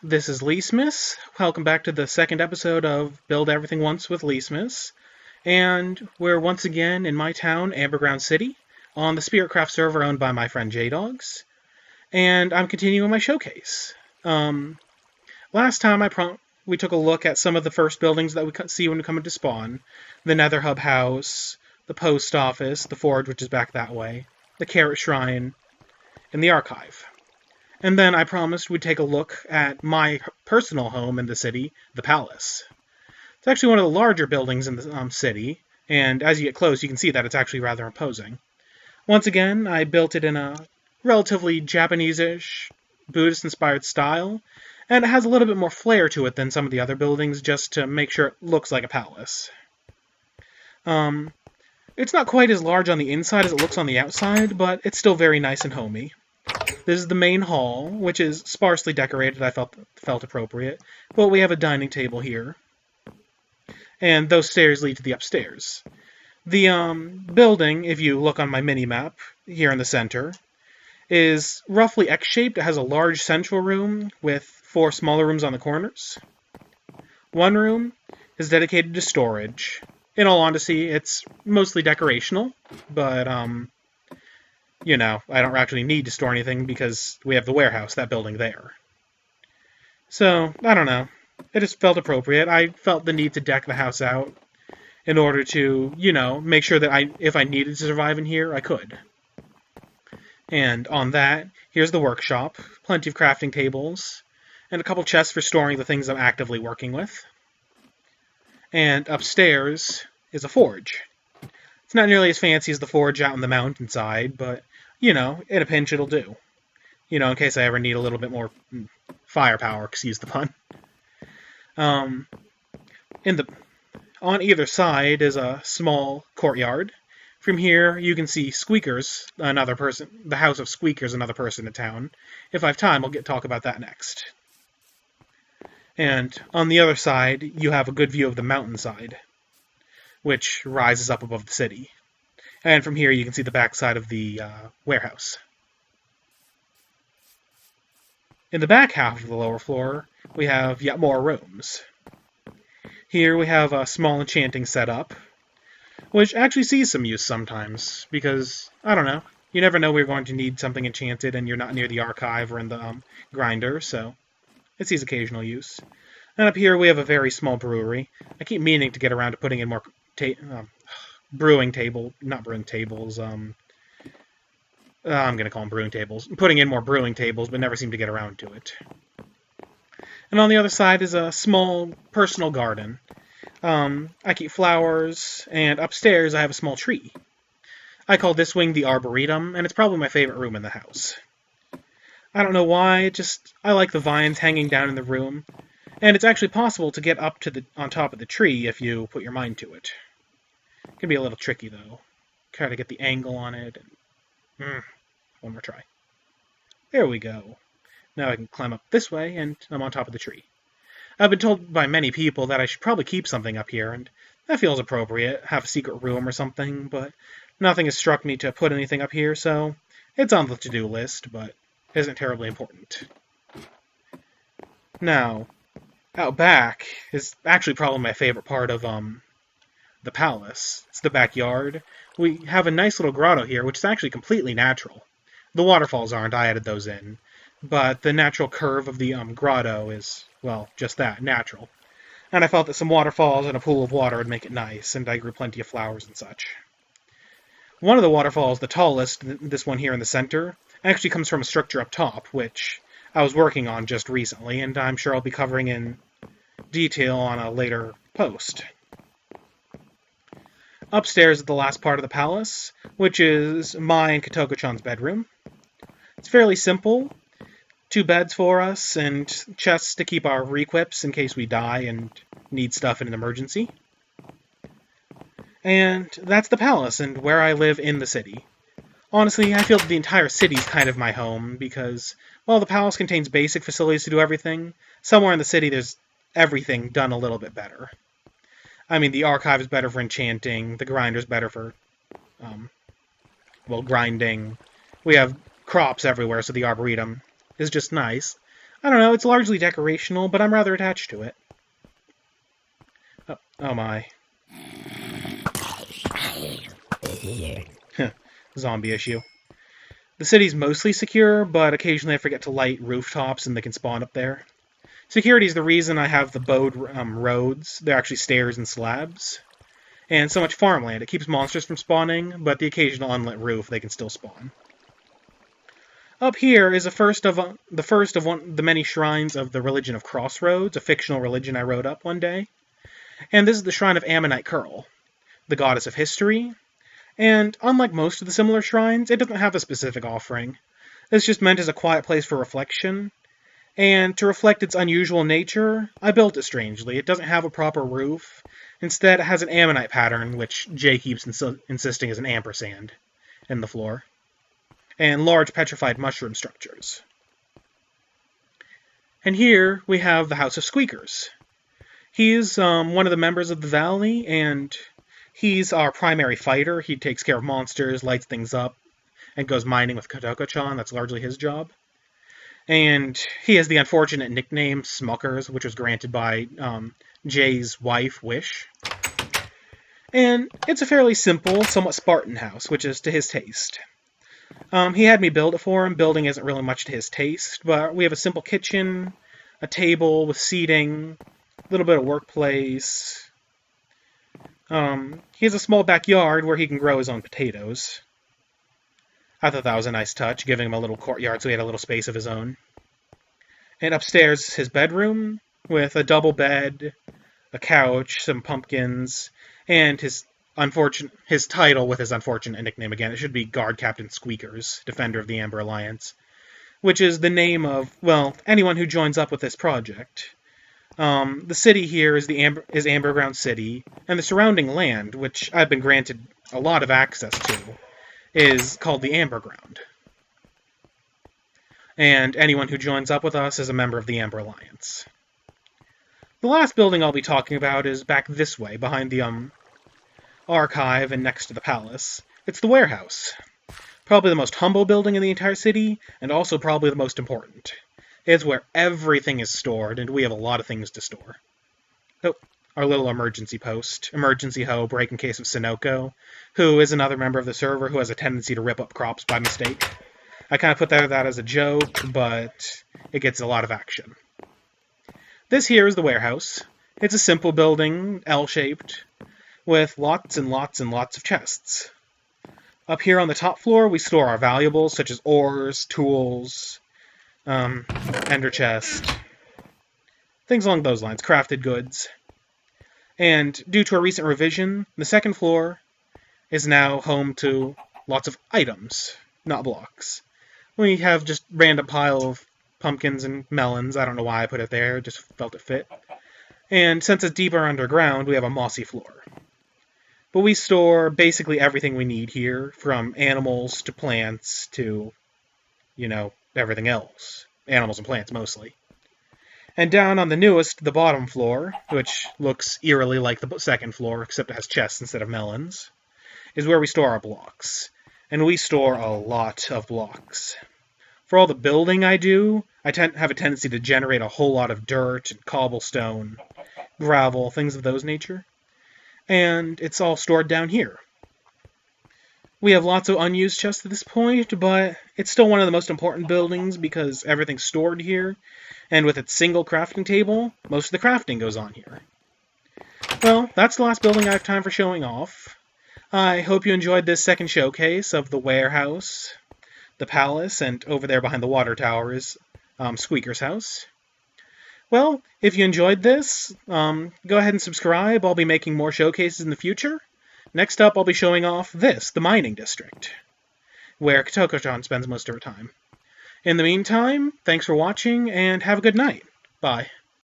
This is Llesmis. Welcome back to the second episode of Build Everything Once with Llesmis. And we're once again in my town, Amberground City, on the Spiritcraft server owned by my friend J-Dogs. And I'm continuing my showcase. Last time we took a look at some of the first buildings that we see when we come into spawn. The Nether Hub House, the Post Office, the Forge, which is back that way, the Carrot Shrine, and the Archive. And then I promised we'd take a look at my personal home in the city, the Palace. It's actually one of the larger buildings in the city, and as you get close, you can see that it's actually rather imposing. Once again, I built it in a relatively Japanese-ish, Buddhist-inspired style, and it has a little bit more flair to it than some of the other buildings, just to make sure it looks like a palace. It's not quite as large on the inside as it looks on the outside, but it's still very nice and homey. This is the main hall, which is sparsely decorated, I felt appropriate, but we have a dining table here. And those stairs lead to the upstairs. The building, if you look on my mini-map here in the center, is roughly X-shaped. It has a large central room with 4 smaller rooms on the corners. One room is dedicated to storage. In all honesty, it's mostly decorational, but I don't actually need to store anything because we have the warehouse, that building there. So, I don't know. It just felt appropriate. I felt the need to deck the house out in order to, make sure that if I needed to survive in here, I could. And on that, here's the workshop. Plenty of crafting tables, and a couple chests for storing the things I'm actively working with. And upstairs is a forge. It's not nearly as fancy as the forge out in the mountainside, but, in a pinch it'll do. In case I ever need a little bit more firepower, excuse the pun. On either side is a small courtyard. From here, you can see Squeakers, the House of Squeakers, another person in town. If I have time, I'll talk about that next. And on the other side, you have a good view of the mountainside, which rises up above the city. And from here, you can see the backside of the warehouse. In the back half of the lower floor, we have yet more rooms. Here we have a small enchanting setup, which actually sees some use sometimes, because, I don't know, you never know we're going to need something enchanted and you're not near the archive or in the grinder, so it sees occasional use. And up here we have a very small brewery. I keep meaning to get around to putting in more brewing tables. I'm going to call them brewing tables. Putting in more brewing tables, but never seem to get around to it. And on the other side is a small personal garden. I keep flowers, and upstairs I have a small tree. I call this wing the Arboretum, and it's probably my favorite room in the house. I don't know why, I like the vines hanging down in the room, and it's actually possible to get up on top of the tree if you put your mind to it. It can be a little tricky, though. Try to get the angle on it. One more try. There we go. Now I can climb up this way, and I'm on top of the tree. I've been told by many people that I should probably keep something up here, and that feels appropriate, have a secret room or something, but nothing has struck me to put anything up here, so it's on the to-do list, but isn't terribly important. Now, out back is actually probably my favorite part of the palace. It's the backyard. We have a nice little grotto here, which is actually completely natural. The waterfalls aren't, I added those in. But the natural curve of the grotto is, well, just that, natural. And I felt that some waterfalls and a pool of water would make it nice, and I grew plenty of flowers and such. One of the waterfalls, the tallest, this one here in the center, actually comes from a structure up top, which I was working on just recently, and I'm sure I'll be covering in detail on a later post. Upstairs is the last part of the palace, which is my and Katoko-chan's bedroom. It's fairly simple. 2 beds for us, and chests to keep our re-equips in case we die and need stuff in an emergency. And that's the palace, and where I live in the city. Honestly, I feel that the entire city's kind of my home, because, while the palace contains basic facilities to do everything, somewhere in the city there's everything done a little bit better. I mean, the archive is better for enchanting, the grinder's better for, grinding. We have crops everywhere, so the Arboretum is just nice. I don't know, it's largely decorational, but I'm rather attached to it. Oh my. Zombie issue. The city's mostly secure, but occasionally I forget to light rooftops and they can spawn up there. Security is the reason I have the bowed roads. They're actually stairs and slabs. And so much farmland. It keeps monsters from spawning, but the occasional unlit roof, they can still spawn. Up here is the first of the many shrines of the religion of Crossroads, a fictional religion I wrote up one day. And this is the shrine of Ammonite Curl, the goddess of history. And unlike most of the similar shrines, it doesn't have a specific offering. It's just meant as a quiet place for reflection. And to reflect its unusual nature, I built it strangely. It doesn't have a proper roof. Instead, it has an ammonite pattern, which Jay keeps insisting is an ampersand, in the floor. And large petrified mushroom structures. And here we have the House of Squeakers. He's one of the members of the Valley, and he's our primary fighter. He takes care of monsters, lights things up, and goes mining with Kotoko-chan. That's largely his job. And he has the unfortunate nickname Smuckers, which was granted by Jay's wife, Wish. And it's a fairly simple, somewhat Spartan house, which is to his taste. He had me build it for him. Building isn't really much to his taste, but we have a simple kitchen, a table with seating, a little bit of workplace. He has a small backyard where he can grow his own potatoes. I thought that was a nice touch, giving him a little courtyard so he had a little space of his own. And upstairs is his bedroom, with a double bed, a couch, some pumpkins, and his title with his unfortunate nickname again. It should be Guard Captain Squeakers, Defender of the Amber Alliance, which is the name of, well, anyone who joins up with this project. The city here is Amberground City, and the surrounding land, which I've been granted a lot of access to, is called the Amberground. And anyone who joins up with us is a member of the Amber Alliance. The last building I'll be talking about is back this way, behind the archive and next to the palace. It's the warehouse. Probably the most humble building in the entire city, and also probably the most important. It's where everything is stored, and we have a lot of things to store. Oh, our little emergency post. Emergency Ho, break in case of Sinoko, who is another member of the server who has a tendency to rip up crops by mistake. I kind of put that as a joke, but it gets a lot of action. This here is the warehouse. It's a simple building, L-shaped, with lots and lots and lots of chests. Up here on the top floor, we store our valuables, such as ores, tools, ender chest, things along those lines, crafted goods. And due to a recent revision, the second floor is now home to lots of items, not blocks. We have just random pile of pumpkins and melons. I don't know why I put it there, just felt it fit. And since it's deeper underground, we have a mossy floor. But we store basically everything we need here, from animals to plants to, everything else. Animals and plants, mostly. And down on the newest, the bottom floor, which looks eerily like the second floor, except it has chests instead of melons, is where we store our blocks. And we store a lot of blocks. For all the building I do, I have a tendency to generate a whole lot of dirt and cobblestone, gravel, things of those nature. And it's all stored down here. We have lots of unused chests at this point, but it's still one of the most important buildings because everything's stored here, and with its single crafting table, most of the crafting goes on here. Well, that's the last building I have time for showing off. I hope you enjoyed this second showcase of the warehouse, the palace, and over there behind the water tower is Squeaker's house. Well, if you enjoyed this, go ahead and subscribe. I'll be making more showcases in the future. Next up, I'll be showing off this, the mining district, where Kotoko-chan spends most of her time. In the meantime, thanks for watching, and have a good night. Bye.